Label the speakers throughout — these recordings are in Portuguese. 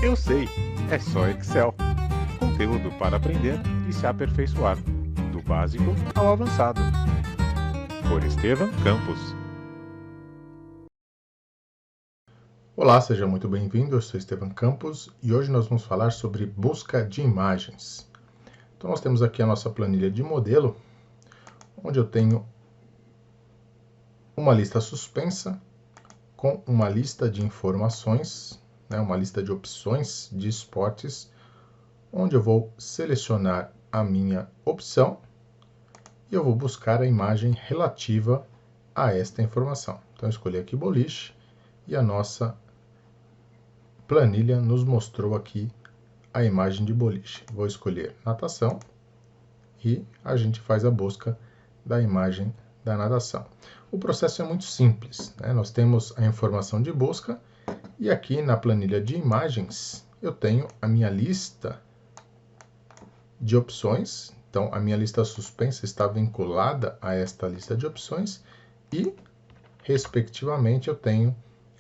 Speaker 1: Eu sei, é só Excel. Conteúdo para aprender e se aperfeiçoar, do básico ao avançado. Por Estevam Campos.
Speaker 2: Olá, seja muito bem-vindo, eu sou Estevam Campos e hoje nós vamos falar sobre busca de imagens. Então nós temos aqui a nossa planilha de modelo, onde eu tenho uma lista suspensa com uma lista de informações, uma lista de opções de esportes, onde eu vou selecionar a minha opção e eu vou buscar a imagem relativa a esta informação. Então eu escolhi aqui boliche e a nossa planilha nos mostrou aqui a imagem de boliche. Vou escolher natação e a gente faz a busca da imagem da natação. O processo é muito simples, né? Nós temos a informação de busca e aqui na planilha de imagens eu tenho a minha lista de opções. Então a minha lista suspensa está vinculada a esta lista de opções e, respectivamente, eu tenho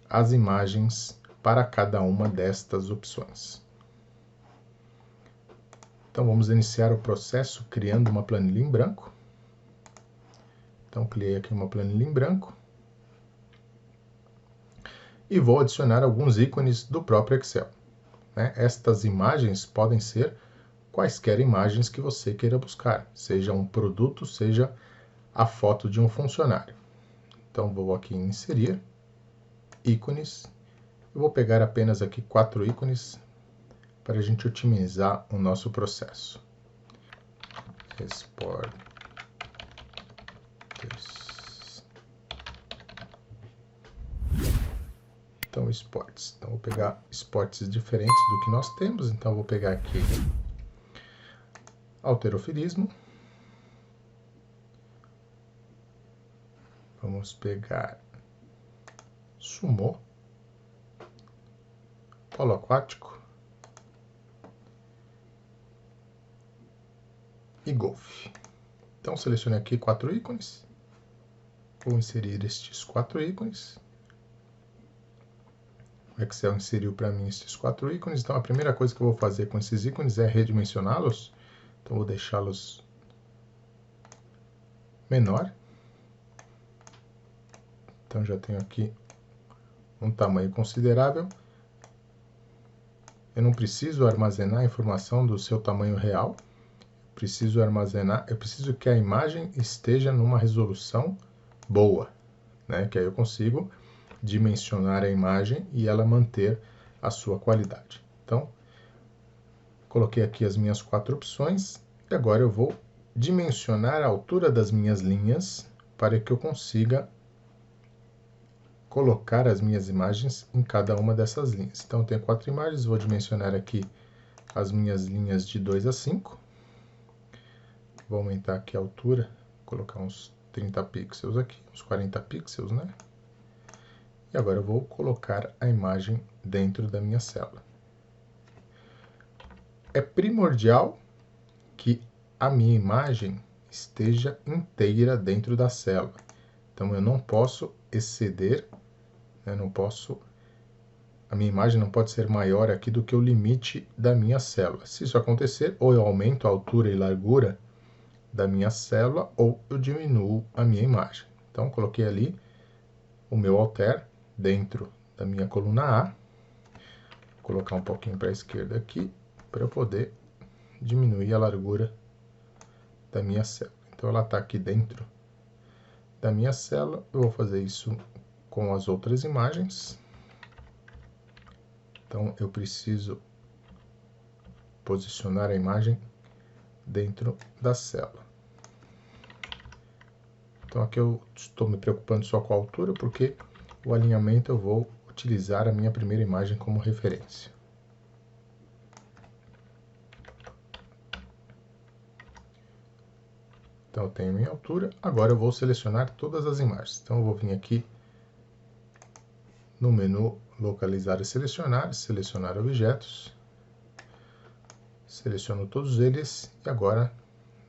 Speaker 2: as imagens para cada uma destas opções. Então vamos iniciar o processo criando uma planilha em branco. Então criei aqui uma planilha em branco e vou adicionar alguns ícones do próprio Excel. Estas imagens podem ser quaisquer imagens que você queira buscar, seja um produto, seja a foto de um funcionário. Então vou aqui em inserir, ícones, eu vou pegar apenas aqui 4 ícones para a gente otimizar o nosso processo. Esportes. Então, esportes. Então, vou pegar esportes diferentes do que nós temos. Então, vou pegar aqui halterofilismo. Vamos pegar sumô, polo aquático e golfe. Então, selecionei aqui 4 ícones. Vou inserir estes 4 ícones. O Excel inseriu para mim esses 4 ícones. Então, a primeira coisa que eu vou fazer com esses ícones é redimensioná-los. Então, vou deixá-los menor. Então, já tenho aqui um tamanho considerável. Eu não preciso armazenar a informação do seu tamanho real. Eu preciso que a imagem esteja numa resolução boa, que aí eu consigo dimensionar a imagem e ela manter a sua qualidade. Então, coloquei aqui as minhas 4 opções e agora eu vou dimensionar a altura das minhas linhas para que eu consiga colocar as minhas imagens em cada uma dessas linhas. Então, eu tenho 4 imagens, vou dimensionar aqui as minhas linhas de 2 a 5. Vou aumentar aqui a altura, colocar uns 30 pixels aqui, uns 40 pixels, E agora eu vou colocar a imagem dentro da minha célula. É primordial que a minha imagem esteja inteira dentro da célula. Então, eu não posso exceder, a minha imagem não pode ser maior aqui do que o limite da minha célula. Se isso acontecer, ou eu aumento a altura e largura da minha célula, ou eu diminuo a minha imagem. Então, coloquei ali o meu alter dentro da minha coluna A. Vou colocar um pouquinho para a esquerda aqui, para eu poder diminuir a largura da minha célula. Então, ela está aqui dentro da minha célula. Eu vou fazer isso com as outras imagens. Então, eu preciso posicionar a imagem dentro da célula. Então, aqui eu estou me preocupando só com a altura, porque o alinhamento eu vou utilizar a minha primeira imagem como referência. Então, eu tenho minha altura. Agora eu vou selecionar todas as imagens. Então, eu vou vir aqui no menu localizar e selecionar objetos. Seleciono todos eles e agora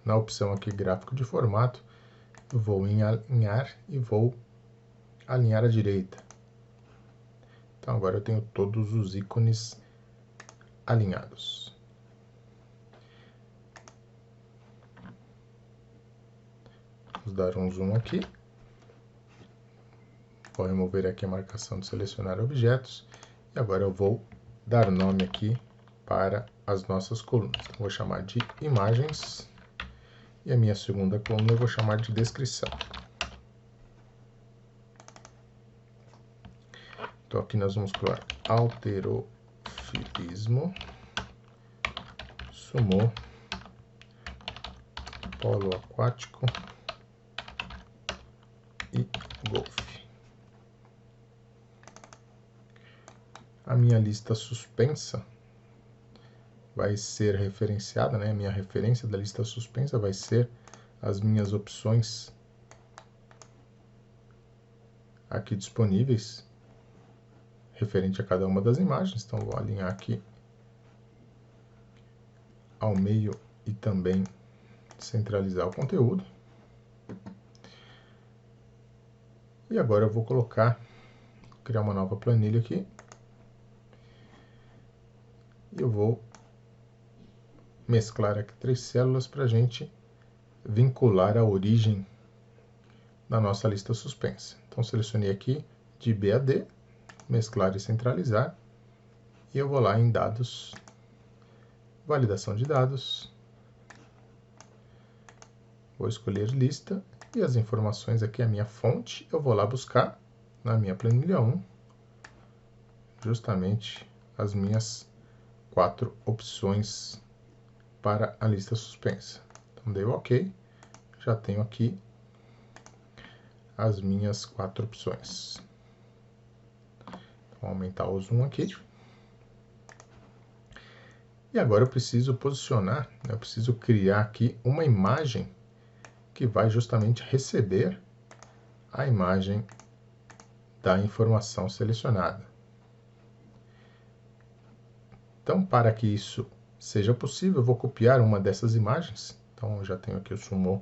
Speaker 2: na opção aqui gráfico de formato, eu vou em alinhar e vou alinhar à direita. Então agora eu tenho todos os ícones alinhados. Vamos dar um zoom aqui. Vou remover aqui a marcação de selecionar objetos. E agora eu vou dar nome aqui para as nossas colunas. Então, vou chamar de imagens. E a minha segunda coluna eu vou chamar de descrição. Então aqui nós vamos colocar halterofilismo, sumô, polo aquático e golfe. A minha lista suspensa vai ser referenciada, né? A minha referência da lista suspensa vai ser as minhas opções aqui disponíveis referente a cada uma das imagens. Então vou alinhar aqui ao meio e também centralizar o conteúdo. E agora eu vou criar uma nova planilha aqui. E eu vou mesclar aqui 3 células para a gente vincular a origem da nossa lista suspensa. Então selecionei aqui de B a D, mesclar e centralizar, e eu vou lá em dados, validação de dados, vou escolher lista, e as informações aqui, a minha fonte, eu vou lá buscar na minha planilha 1, justamente as minhas 4 opções para a lista suspensa. Então dei o OK, já tenho aqui as minhas 4 opções. Vou aumentar o zoom aqui. E agora eu preciso posicionar, eu preciso criar aqui uma imagem que vai justamente receber a imagem da informação selecionada. Então, para que isso seja possível, eu vou copiar uma dessas imagens. Então, eu já tenho aqui o sumô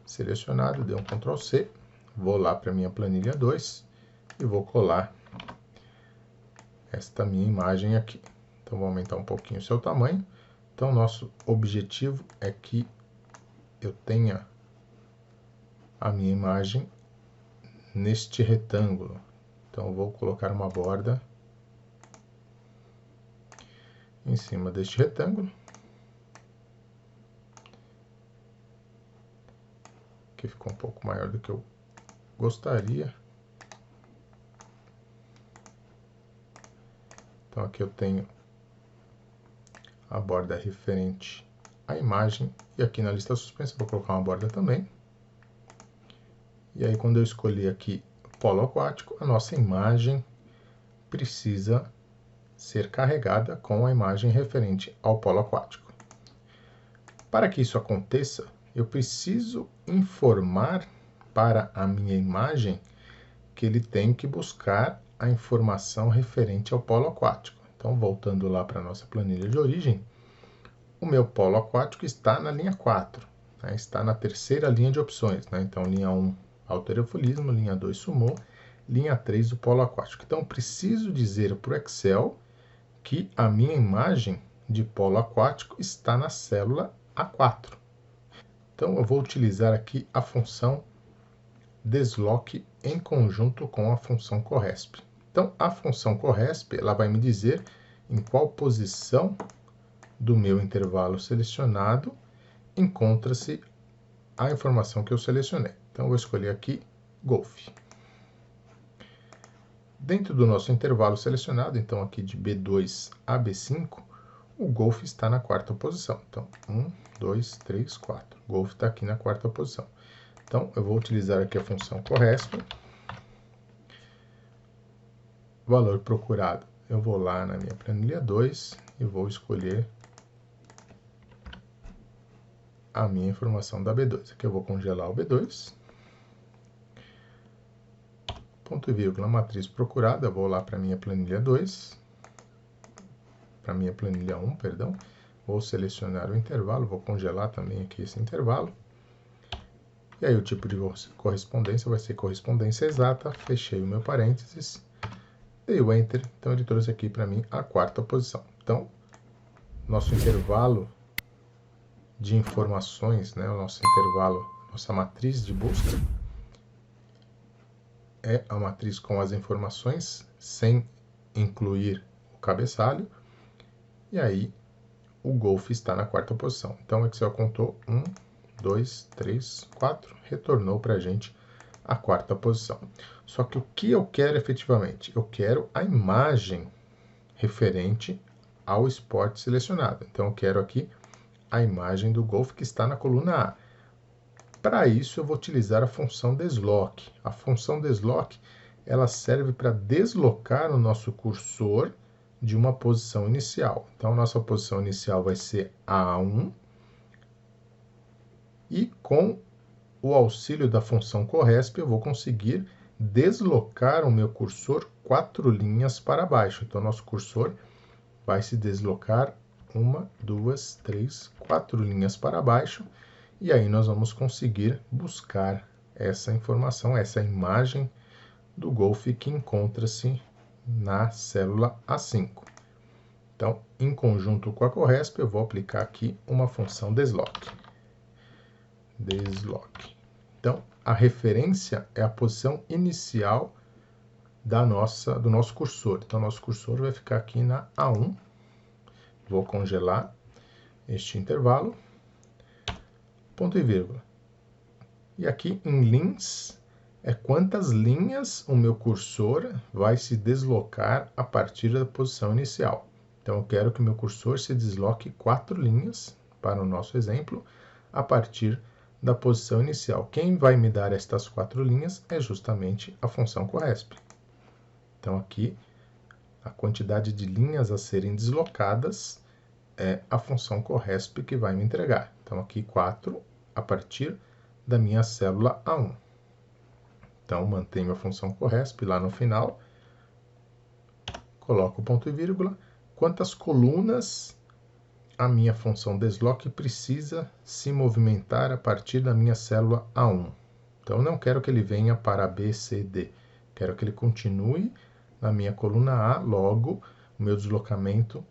Speaker 2: selecionado, dei um Ctrl C, vou lá para a minha planilha 2 e vou colar esta minha imagem aqui. Então, vou aumentar um pouquinho o seu tamanho. Então, nosso objetivo é que eu tenha a minha imagem neste retângulo. Então, eu vou colocar uma borda em cima deste retângulo, que ficou um pouco maior do que eu gostaria. Então aqui eu tenho a borda referente à imagem, e aqui na lista suspensa eu vou colocar uma borda também. E aí quando eu escolhi aqui polo aquático, a nossa imagem precisa ser carregada com a imagem referente ao polo aquático. Para que isso aconteça, eu preciso informar para a minha imagem que ele tem que buscar a informação referente ao polo aquático. Então, voltando lá para a nossa planilha de origem, o meu polo aquático está na linha 4, né? Está na terceira linha de opções, né? Então, linha 1, halterofilismo, linha 2, sumô, linha 3, o polo aquático. Então, preciso dizer para o Excel que a minha imagem de polo aquático está na célula A4. Então, eu vou utilizar aqui a função desloque em conjunto com a função corresp. Então, a função corresp, ela vai me dizer em qual posição do meu intervalo selecionado encontra-se a informação que eu selecionei. Então, eu vou escolher aqui golfe. Dentro do nosso intervalo selecionado, então aqui de B2 a B5, o golfe está na 4ª posição. Então, 1, 2, 3, 4. O golfe está aqui na 4ª posição. Então, eu vou utilizar aqui a função corresp. Valor procurado, eu vou lá na minha planilha 2 e vou escolher a minha informação da B2. Aqui eu vou congelar o B2. Ponto e vírgula, matriz procurada, eu vou lá para a minha planilha 2, para a minha planilha 1, perdão, vou selecionar o intervalo, vou congelar também aqui esse intervalo, e aí o tipo de correspondência vai ser correspondência exata, fechei o meu parênteses, dei o Enter, então ele trouxe aqui para mim a 4ª posição. Então, nosso intervalo de informações, né, o nosso intervalo, nossa matriz de busca, é a matriz com as informações, sem incluir o cabeçalho, e aí o golfe está na quarta posição. Então o Excel contou 1, 2, 3, 4, retornou para a gente a quarta posição. Só que o que eu quero efetivamente? Eu quero a imagem referente ao esporte selecionado. Então eu quero aqui a imagem do golfe que está na coluna A. Para isso eu vou utilizar a função desloque. A função desloque, ela serve para deslocar o nosso cursor de uma posição inicial. Então, nossa posição inicial vai ser A1, e com o auxílio da função corresp, eu vou conseguir deslocar o meu cursor 4 linhas para baixo. Então, nosso cursor vai se deslocar 1, 2, 3, 4 linhas para baixo, e aí nós vamos conseguir buscar essa informação, essa imagem do golfe que encontra-se na célula A5. Então, em conjunto com a corresp, eu vou aplicar aqui uma função desloque. Desloque. Então, a referência é a posição inicial do nosso cursor. Então, nosso cursor vai ficar aqui na A1. Vou congelar este intervalo. Ponto e vírgula. E aqui em lins é quantas linhas o meu cursor vai se deslocar a partir da posição inicial. Então, eu quero que o meu cursor se desloque 4 linhas, para o nosso exemplo, a partir da posição inicial. Quem vai me dar estas 4 linhas é justamente a função corresp. Então, aqui, a quantidade de linhas a serem deslocadas é a função corresp que vai me entregar. Então, aqui 4 a partir da minha célula A1. Então, mantenho a função corresp lá no final, coloco o ponto e vírgula. Quantas colunas a minha função desloque precisa se movimentar a partir da minha célula A1? Então, eu não quero que ele venha para B, C, D. Quero que ele continue na minha coluna A, logo, o meu deslocamento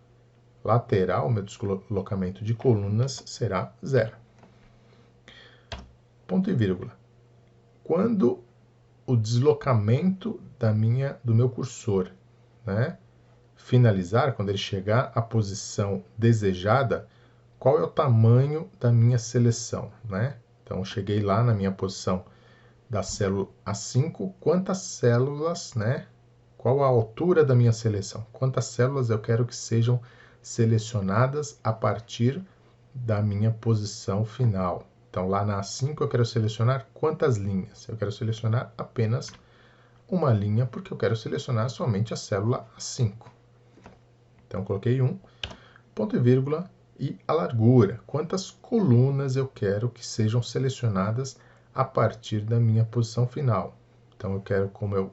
Speaker 2: lateral, o meu deslocamento de colunas será 0. Ponto e vírgula. Quando o deslocamento do meu cursor, né, finalizar, quando ele chegar à posição desejada, qual é o tamanho da minha seleção, né? Então, eu cheguei lá na minha posição da célula A5, quantas células, né? Qual a altura da minha seleção? Quantas células eu quero que sejam selecionadas a partir da minha posição final? Então, lá na A5 eu quero selecionar quantas linhas? Eu quero selecionar apenas uma linha, porque eu quero selecionar somente a célula A5. Então, coloquei 1, ponto e vírgula, e a largura. Quantas colunas eu quero que sejam selecionadas a partir da minha posição final? Então, eu quero, como eu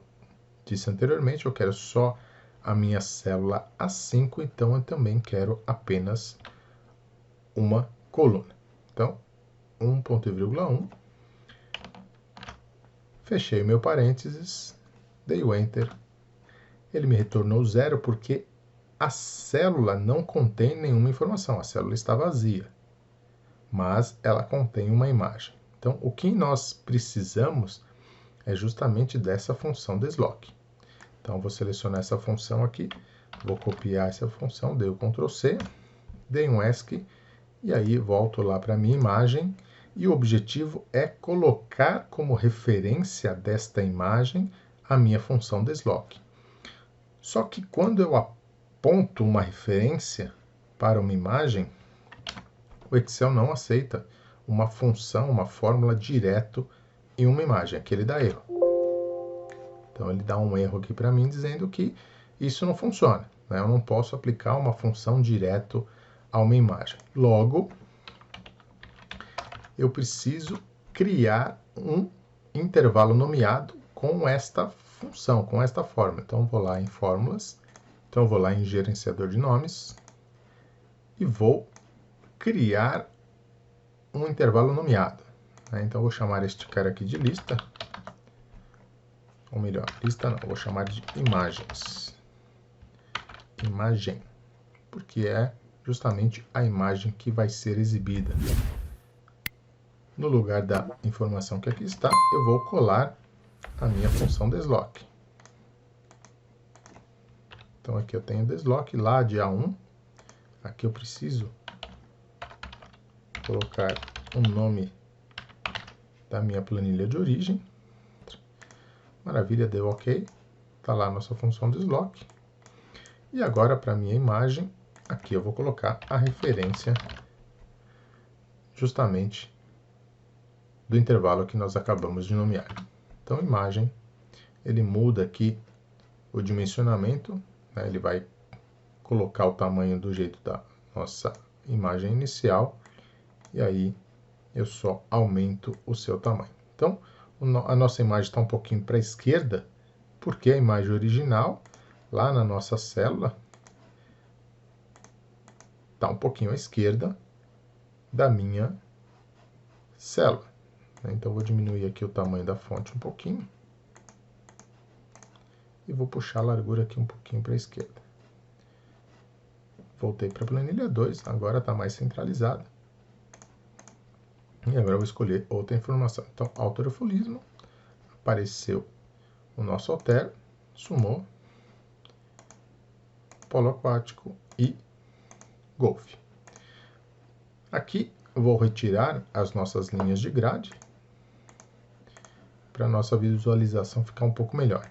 Speaker 2: disse anteriormente, eu quero só a minha célula A5, então eu também quero apenas uma coluna. Então, 1, ponto e vírgula 1. Fechei o meu parênteses, dei o Enter. Ele me retornou 0 porque a célula não contém nenhuma informação, a célula está vazia, mas ela contém uma imagem. Então, o que nós precisamos é justamente dessa função desloque. Então, vou selecionar essa função aqui, vou copiar essa função, dei o Ctrl C, dei um ESC, e aí volto lá para a minha imagem, e o objetivo é colocar como referência desta imagem a minha função desloque. Só que quando eu aponto uma referência para uma imagem, o Excel não aceita uma função, uma fórmula direto em uma imagem, aqui ele dá erro. Então, ele dá um erro aqui para mim, dizendo que isso não funciona, né? Eu não posso aplicar uma função direto a uma imagem. Logo, eu preciso criar um intervalo nomeado com esta função, com esta fórmula. Então, vou lá em Fórmulas, então vou lá em Gerenciador de Nomes e vou criar um intervalo nomeado, né? Então, vou chamar este cara aqui de lista, ou melhor, lista não, vou chamar de imagens. Imagem, porque é justamente a imagem que vai ser exibida. No lugar da informação que aqui está, eu vou colar a minha função deslock. Então aqui eu tenho deslock lá de A1. Aqui eu preciso colocar o nome da minha planilha de origem. Maravilha, deu OK. Está lá a nossa função deslock. E agora, para a minha imagem, aqui eu vou colocar a referência justamente do intervalo que nós acabamos de nomear. Então, imagem, ele muda aqui o dimensionamento, né? Ele vai colocar o tamanho do jeito da nossa imagem inicial, e aí eu só aumento o seu tamanho. Então, a nossa imagem está um pouquinho para a esquerda, porque a imagem original, lá na nossa célula, está um pouquinho à esquerda da minha célula. Então, vou diminuir aqui o tamanho da fonte um pouquinho. E vou puxar a largura aqui um pouquinho para a esquerda. Voltei para a planilha 2, agora está mais centralizada. E agora eu vou escolher outra informação. Então, autorefolismo, apareceu o nosso altero, sumou, polo aquático e golfe. Aqui eu vou retirar as nossas linhas de grade, para a nossa visualização ficar um pouco melhor.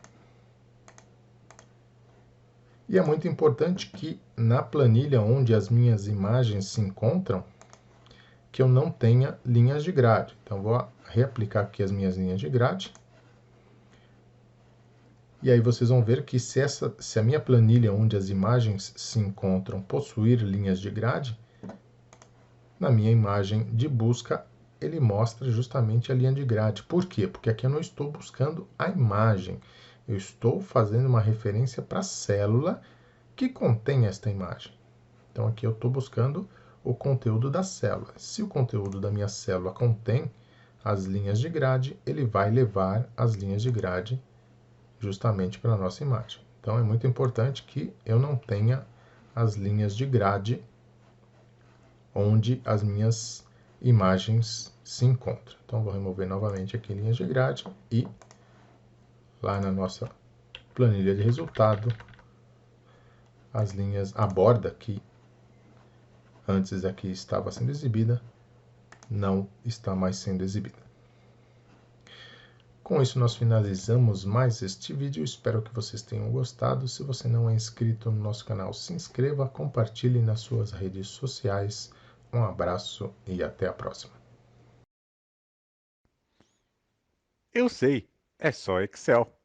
Speaker 2: E é muito importante que na planilha onde as minhas imagens se encontram, que eu não tenha linhas de grade. Então, vou reaplicar aqui as minhas linhas de grade. E aí vocês vão ver que se a minha planilha onde as imagens se encontram possuir linhas de grade, na minha imagem de busca, ele mostra justamente a linha de grade. Por quê? Porque aqui eu não estou buscando a imagem. Eu estou fazendo uma referência para a célula que contém esta imagem. Então, aqui eu estou buscando o conteúdo da célula. Se o conteúdo da minha célula contém as linhas de grade, ele vai levar as linhas de grade justamente para a nossa imagem. Então, é muito importante que eu não tenha as linhas de grade onde as minhas imagens se encontram. Então, vou remover novamente aqui linhas de grade e lá na nossa planilha de resultado, as linhas, a borda que antes aqui estava sendo exibida, não está mais sendo exibida. Com isso, nós finalizamos mais este vídeo. Espero que vocês tenham gostado. Se você não é inscrito no nosso canal, se inscreva, compartilhe nas suas redes sociais. Um abraço e até a próxima.
Speaker 1: Eu sei, é só Excel.